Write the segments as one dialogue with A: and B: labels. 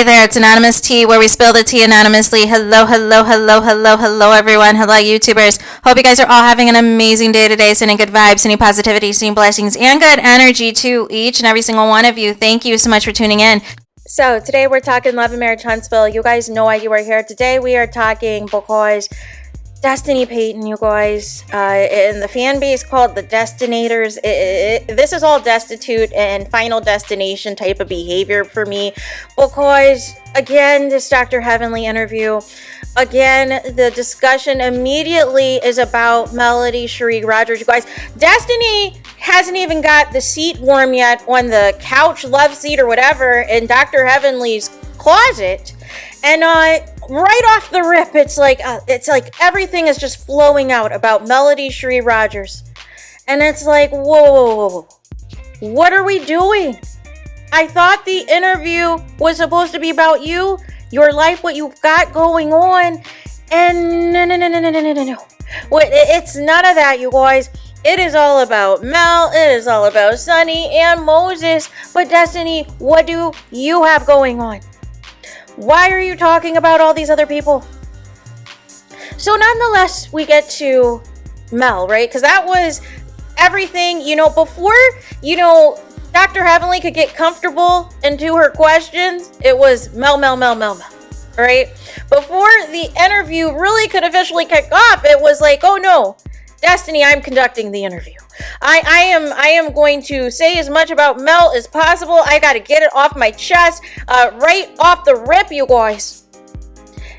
A: there, it's Anonymous Tea, where we spill the tea anonymously. Hello, everyone. Hello, YouTubers. Hope you guys are all having an amazing day today, sending good vibes, sending positivity, sending blessings, and good energy to each and every single one of you. Thank you so much for tuning in. So, today we're talking Love and Marriage Huntsville. You guys know why you are here. Today we are talking because Destiny Payton, you guys, and the fan base called the Destinators. This is all destitute and final destination type of behavior for me because, again, this Dr. Heavenly interview, again, the discussion immediately is about Melody Cherie Rogers. You guys, Destiny hasn't even got the seat warm yet on the couch, love seat, or whatever in Dr. Heavenly's closet. And right off the rip, it's like everything is just flowing out about Melody Cherie Rogers. And it's like, whoa, what are we doing? I thought the interview was supposed to be about you, your life, what you've got going on. And no. Well, it's none of that, you guys. It is all about Mel. It is all about Sunny and Moses. But Destiny, what do you have going on? Why are you talking about all these other people? So nonetheless, we get to Mel, right? Because that was everything, before, Dr. Heavenly could get comfortable into her questions, it was Mel, right? Before the interview really could officially kick off, it was like, oh no, Destiny, I'm conducting the interview. I am going to say as much about Mel as possible. I got to get it off my chest, right off the rip, you guys.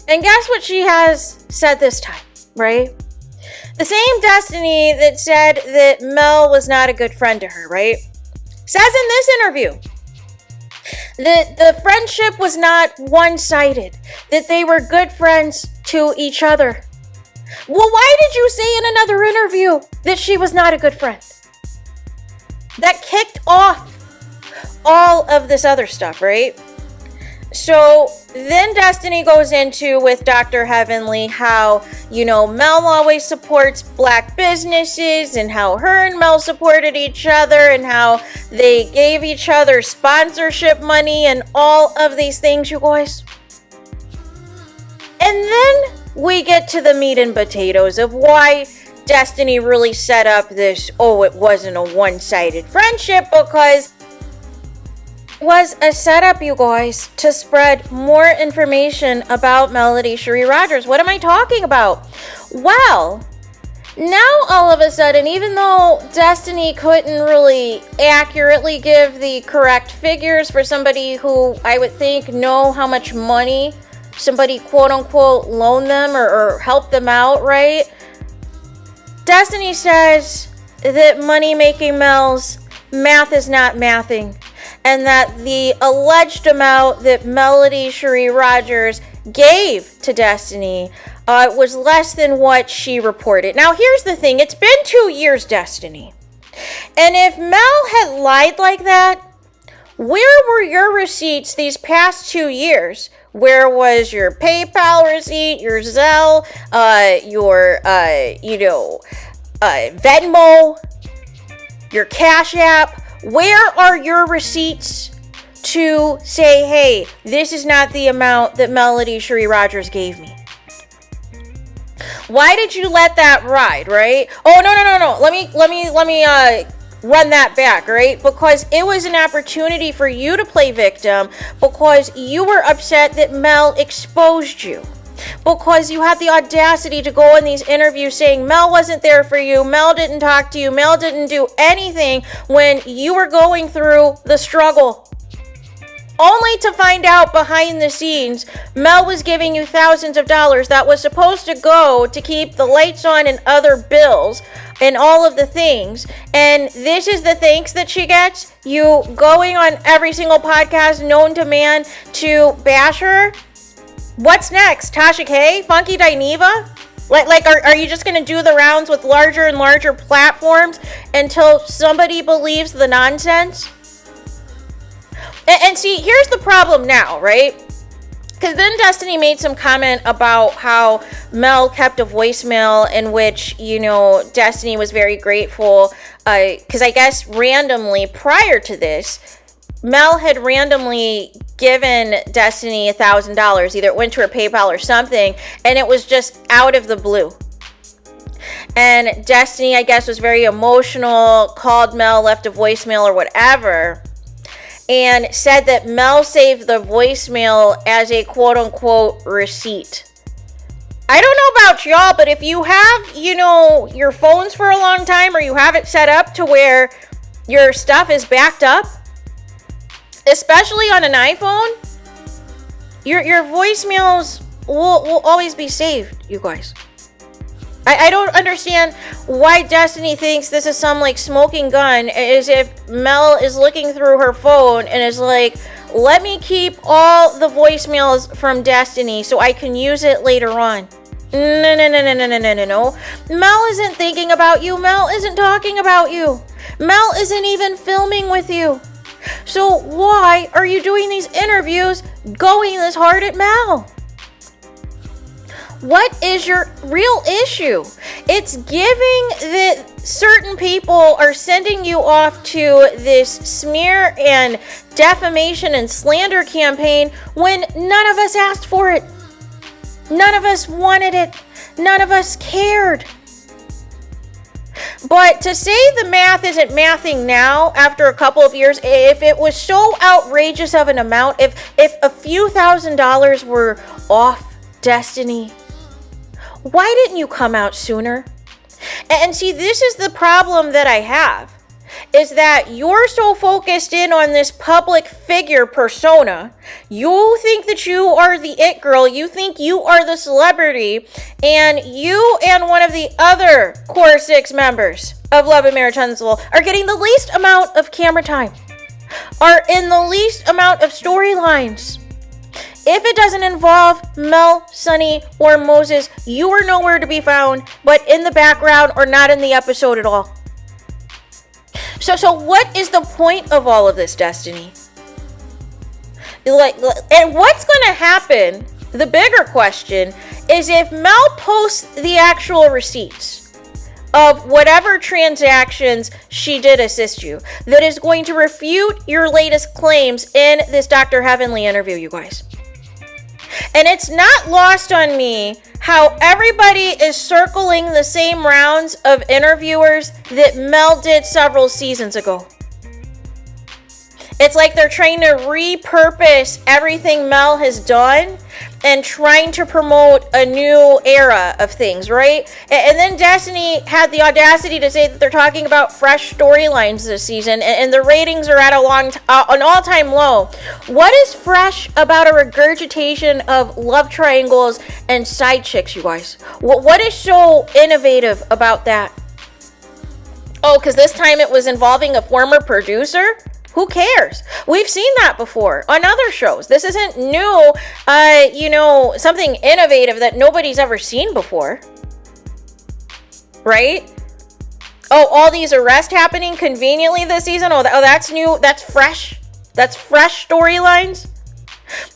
A: And guess what she has said this time, right? The same Destiny that said that Mel was not a good friend to her, right? Says in this interview that the friendship was not one-sided, that they were good friends to each other. Well, why did you say in another interview that she was not a good friend? That kicked off all of this other stuff, right? So then Destiny goes into with Dr. Heavenly how, Mel always supports black businesses and how her and Mel supported each other and how they gave each other sponsorship money and all of these things, you guys. And then we get to the meat and potatoes of why Destiny really set up this, it wasn't a one-sided friendship, because it was a setup, you guys, to spread more information about Melody Cherie Rogers. What am I talking about? Well, now all of a sudden, even though Destiny couldn't really accurately give the correct figures for somebody who I would think know how much money somebody quote-unquote loaned them or helped them out, right? Destiny says that money-making Mel's math is not mathing, and that the alleged amount that Melody Cherie Rogers gave to Destiny was less than what she reported. Now, here's the thing. It's been 2 years, Destiny. And if Mel had lied like that, where were your receipts these past 2 years? Where was your PayPal receipt, your Zelle, your Venmo, your CashApp? Where are your receipts to say, hey, this is not the amount that Melody Cherie Rogers gave me? Why did you let that ride, right? Oh, no. Let me run that back, right? Because it was an opportunity for you to play victim because you were upset that Mel exposed you. Because you had the audacity to go in these interviews saying Mel wasn't there for you, Mel didn't talk to you, Mel didn't do anything when you were going through the struggle. Only to find out behind the scenes, Mel was giving you thousands of dollars that was supposed to go to keep the lights on and other bills and all of the things. And this is the thanks that she gets? You going on every single podcast known to man to bash her? What's next? Tasha K? Funky Dineva? Are you just going to do the rounds with larger and larger platforms until somebody believes the nonsense? And see, here's the problem now, right? Because then Destiny made some comment about how Mel kept a voicemail in which, Destiny was very grateful. Because I guess randomly prior to this, Mel had randomly given Destiny $1,000. Either it went to her PayPal or something, and it was just out of the blue. And Destiny, I guess, was very emotional, called Mel, left a voicemail or whatever, and said that Mel saved the voicemail as a quote-unquote receipt. I don't know about y'all, but if you have, your phones for a long time, or you have it set up to where your stuff is backed up, especially on an iPhone, your voicemails will always be saved, you guys. I don't understand why Destiny thinks this is some like smoking gun, as if Mel is looking through her phone and is like, let me keep all the voicemails from Destiny so I can use it later on. No. Mel isn't thinking about you. Mel isn't talking about you. Mel isn't even filming with you. So why are you doing these interviews going this hard at Mel? What is your real issue? It's giving that certain people are sending you off to this smear and defamation and slander campaign when none of us asked for it. None of us wanted it. None of us cared. But to say the math isn't mathing now after a couple of years, if it was so outrageous of an amount, if a few $1,000s were off Destiny, why didn't you come out sooner? And see, this is the problem that I have, is that you're so focused in on this public figure persona. You think that you are the it girl. You think you are the celebrity. And you and one of the other Core 6 members of Love and Marriage Huntsville are getting the least amount of camera time, are in the least amount of storylines. If it doesn't involve Mel, Sunny, or Moses, you are nowhere to be found, but in the background or not in the episode at all. So what is the point of all of this, Destiny? And what's going to happen, the bigger question, is if Mel posts the actual receipts of whatever transactions she did assist you, that is going to refute your latest claims in this Dr. Heavenly interview, you guys. And it's not lost on me how everybody is circling the same rounds of interviewers that Mel did several seasons ago. It's like they're trying to repurpose everything Mel has done and trying to promote a new era of things, right? And then Destiny had the audacity to say that they're talking about fresh storylines this season, and the ratings are at an all-time low. What is fresh about a regurgitation of love triangles and side chicks, you guys? What is so innovative about that? Oh, because this time it was involving a former producer? Who cares? We've seen that before on other shows. This isn't new, something innovative that nobody's ever seen before. Right? Oh, all these arrests happening conveniently this season? Oh, that's new. That's fresh. That's fresh storylines.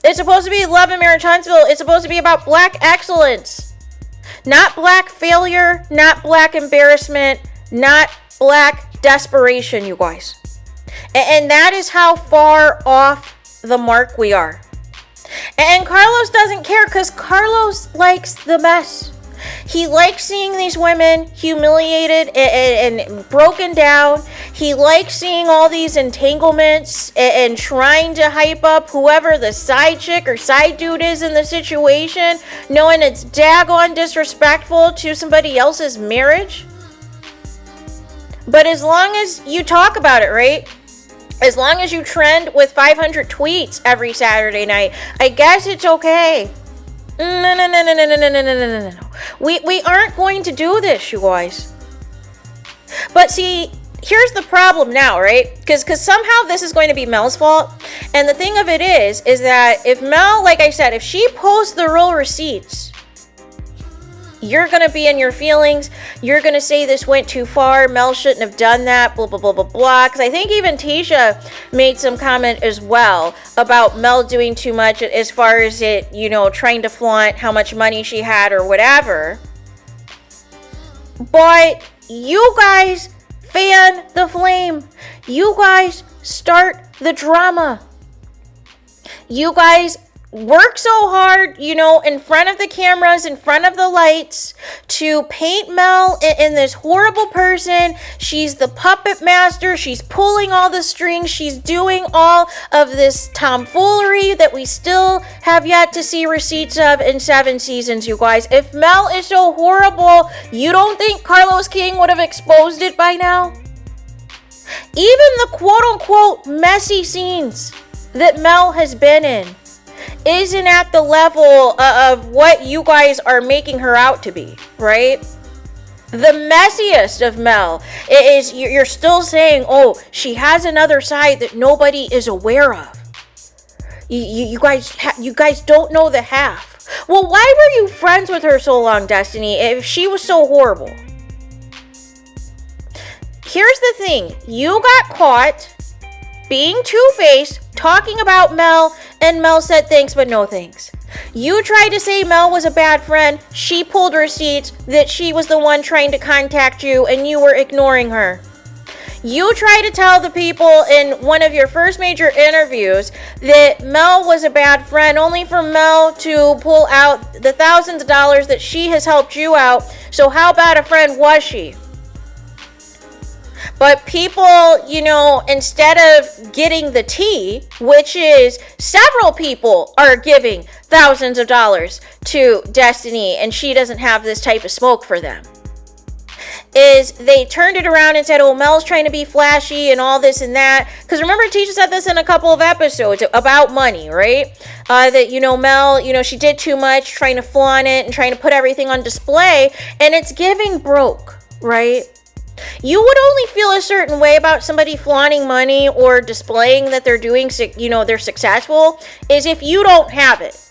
A: It's supposed to be Love and Marriage Huntsville. It's supposed to be about Black excellence. Not Black failure, not Black embarrassment, not Black desperation, you guys. And that is how far off the mark we are. And Carlos doesn't care because Carlos likes the mess. He likes seeing these women humiliated and broken down. He likes seeing all these entanglements and trying to hype up whoever the side chick or side dude is in the situation, knowing it's daggone disrespectful to somebody else's marriage. But as long as you talk about it, right? As long as you trend with 500 tweets every Saturday night, I guess it's okay. No. We aren't going to do this, you guys. But see, here's the problem now, right? Because somehow this is going to be Mel's fault. And the thing of it is that if Mel, like I said, if she posts the real receipts, you're going to be in your feelings. You're going to say this went too far. Mel shouldn't have done that, blah, blah, blah, blah, blah. Because I think even Tisha made some comment as well about Mel doing too much as far as it, trying to flaunt how much money she had or whatever. But you guys fan the flame. You guys start the drama.
B: You guys work so hard, in front of the cameras, in front of the lights, to paint Mel in this horrible person. She's the puppet master. She's pulling all the strings. She's doing all of this tomfoolery that we still have yet to see receipts of in 7 seasons, you guys. If Mel is so horrible, you don't think Carlos King would have exposed it by now? Even the quote-unquote messy scenes that Mel has been in isn't at the level of what you guys are making her out to be, right? The messiest of Mel is you're still saying, oh, she has another side that nobody is aware of. You guys don't know the half. Well, why were you friends with her so long, Destiny, if she was so horrible? Here's the thing. You got caught being two-faced, talking about Mel, and Mel said thanks but no thanks. You tried to say Mel was a bad friend. She pulled receipts that she was the one trying to contact you and you were ignoring her. You tried to tell the people in one of your first major interviews that Mel was a bad friend, only for Mel to pull out the thousands of dollars that she has helped you out. So how bad a friend was she? But people, instead of getting the tea, which is several people are giving thousands of dollars to Destiny and she doesn't have this type of smoke for them, is they turned it around and said, oh, Mel's trying to be flashy and all this and that. Because remember, Tisha said this in a couple of episodes about money, right? That, Mel, she did too much, trying to flaunt it and trying to put everything on display. And it's giving broke, right? You would only feel a certain way about somebody flaunting money or displaying that they're doing, they're successful, is if you don't have it,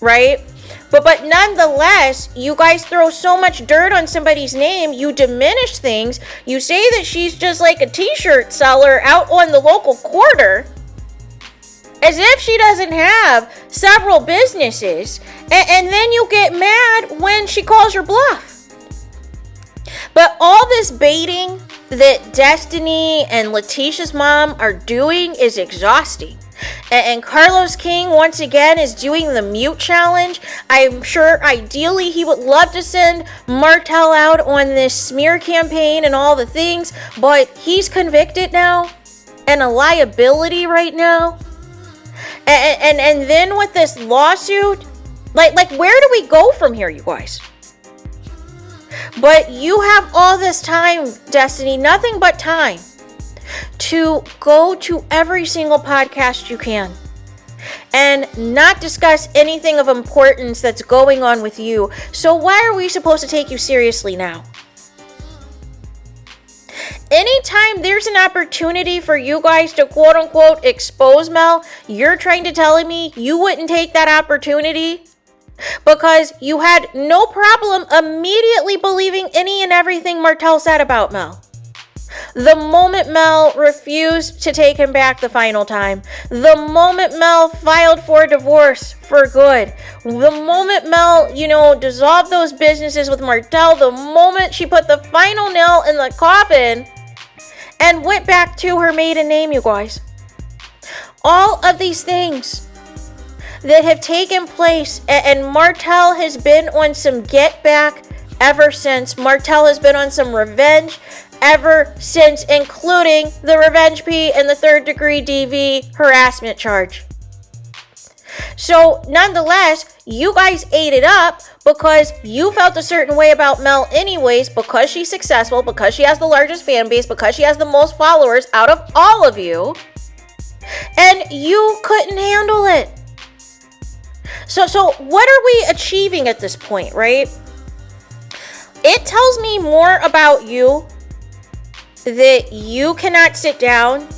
B: right? But nonetheless, you guys throw so much dirt on somebody's name, you diminish things, you say that she's just like a t-shirt seller out on the local quarter, as if she doesn't have several businesses, and then you get mad when she calls your bluff. But all this baiting that Destiny and Letitia's mom are doing is exhausting. And Carlos King, once again, is doing the mute challenge. I'm sure ideally he would love to send Martell out on this smear campaign and all the things, but he's convicted now and a liability right now. And then with this lawsuit, like where do we go from here, you guys? But you have all this time, Destiny, nothing but time, to go to every single podcast you can and not discuss anything of importance that's going on with you. So why are we supposed to take you seriously now? Anytime there's an opportunity for you guys to quote unquote expose Mel, you're trying to tell me you wouldn't take that opportunity? Because you had no problem immediately believing any and everything Martell said about Mel. The moment Mel refused to take him back the final time, the moment Mel filed for divorce for good, the moment Mel, dissolved those businesses with Martell, the moment she put the final nail in the coffin and went back to her maiden name, you guys. All of these things that have taken place, and Martell has been on some get back ever since. Martell has been on some revenge ever since, including the revenge P and the 3rd degree DV harassment charge. So nonetheless, you guys ate it up because you felt a certain way about Mel anyways, because she's successful, because she has the largest fan base, because she has the most followers out of all of you, and you couldn't handle it. So what are we achieving at this point, right? It tells me more about you that you cannot sit down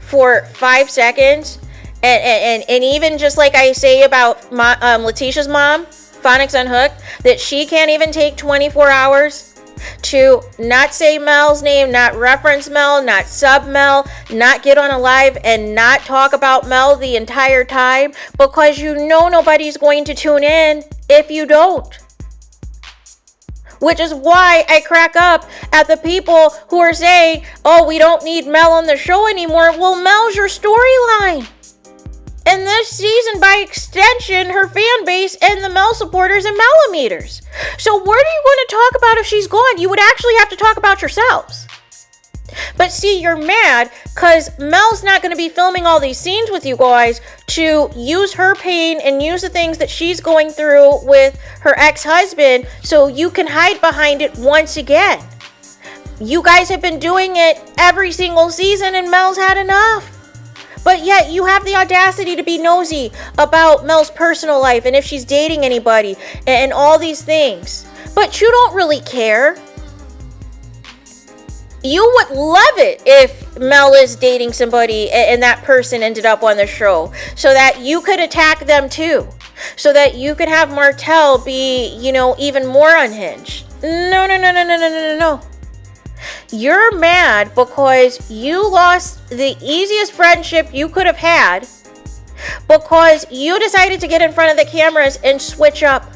B: for 5 seconds and even just like I say about Letitia's mom, Phonics Unhooked, that she can't even take 24 hours to not say Mel's name, not reference Mel, not sub Mel, not get on a live and not talk about Mel the entire time, because nobody's going to tune in if you don't. Which is why I crack up at the people who are saying, oh, we don't need Mel on the show anymore. Well, Mel's your storyline. And this season, by extension, her fan base and the Mel supporters and millimeters. So what are you going to talk about if she's gone? You would actually have to talk about yourselves. But see, you're mad because Mel's not going to be filming all these scenes with you guys to use her pain and use the things that she's going through with her ex-husband so you can hide behind it once again. You guys have been doing it every single season and Mel's had enough. But yet you have the audacity to be nosy about Mel's personal life and if she's dating anybody and all these things. But you don't really care. You would love it if Mel is dating somebody and that person ended up on the show so that you could attack them too. So that you could have Martell be, even more unhinged. No. You're mad because you lost the easiest friendship you could have had because you decided to get in front of the cameras and switch up.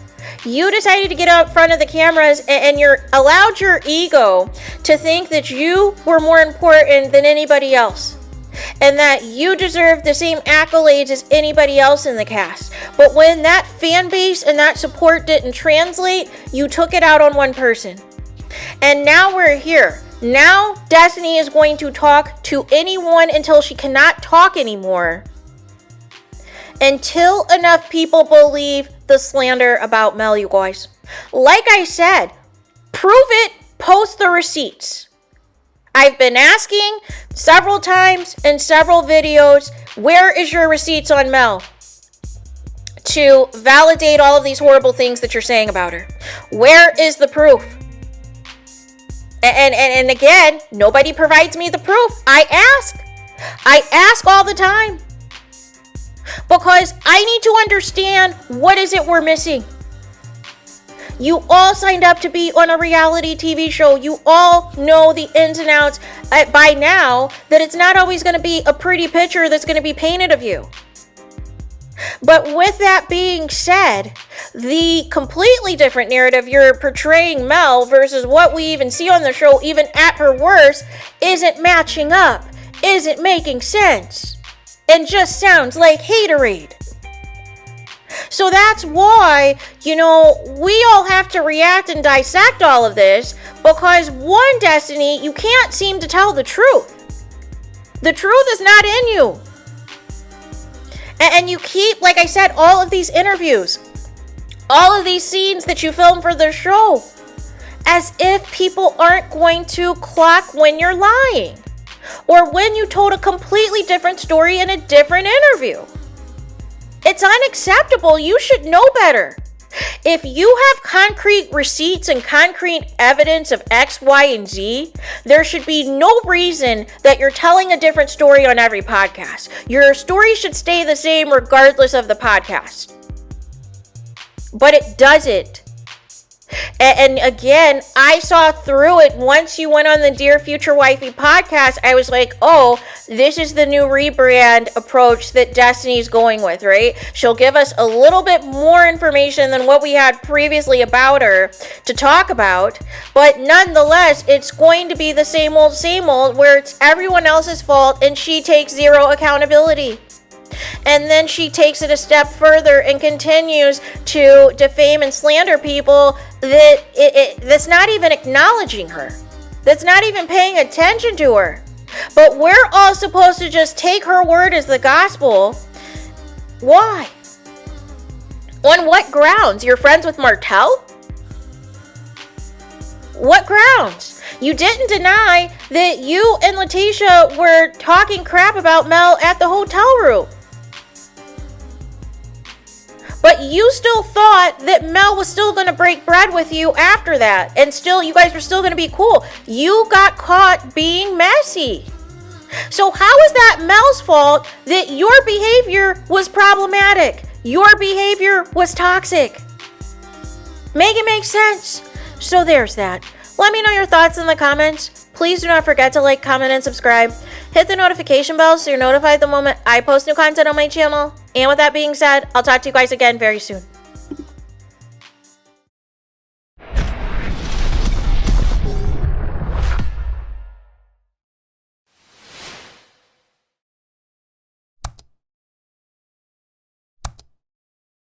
B: You decided to get out in front of the cameras and you allowed your ego to think that you were more important than anybody else and that you deserve the same accolades as anybody else in the cast. But when that fan base and that support didn't translate, you took it out on one person. And now we're here. Now Destiny is going to talk to anyone until she cannot talk anymore. Until enough people believe the slander about Mel, you guys. Like I said, prove it, post the receipts. I've been asking several times in several videos, where is your receipts on Mel? To validate all of these horrible things that you're saying about her. Where is the proof? And again, nobody provides me the proof. I ask all the time. Because I need to understand what is it we're missing. You all signed up to be on a reality TV show. You all know the ins and outs by now that it's not always going to be a pretty picture that's going to be painted of you. But with that being said, the completely different narrative you're portraying Mel versus what we even see on the show, even at her worst, isn't matching up, isn't making sense, and just sounds like haterade. So that's why, we all have to react and dissect all of this because one, Destiny, you can't seem to tell the truth. The truth is not in you. And you keep, like I said, all of these interviews, all of these scenes that you film for the show, as if people aren't going to clock when you're lying or when you told a completely different story in a different interview. It's unacceptable. You should know better. If you have concrete receipts and concrete evidence of X, Y, and Z, there should be no reason that you're telling a different story on every podcast. Your story should stay the same regardless of the podcast. But it doesn't. And again, I saw through it once you went on the Dear Future Wifey podcast. I was like, oh, this is the new rebrand approach that Destiny's going with, right? She'll give us a little bit more information than what we had previously about her to talk about. But nonetheless, it's going to be the same old, where it's everyone else's fault and she takes zero accountability. And then she takes it a step further and continues to defame and slander people that's not even acknowledging her, that's not even paying attention to her. But we're all supposed to just take her word as the gospel. Why? On what grounds? You're friends with Martell? What grounds? You didn't deny that you and Letitia were talking crap about Mel at the hotel room. But you still thought that Mel was still going to break bread with you after that. And still, you guys were still going to be cool. You got caught being messy. So how is that Mel's fault that your behavior was problematic? Your behavior was toxic. Make it make sense. So there's that. Let me know your thoughts in the comments. Please do not forget to like, comment, and subscribe. Hit the notification bell so you're notified the moment I post new content on my channel. And with that being said, I'll talk to you guys again very soon.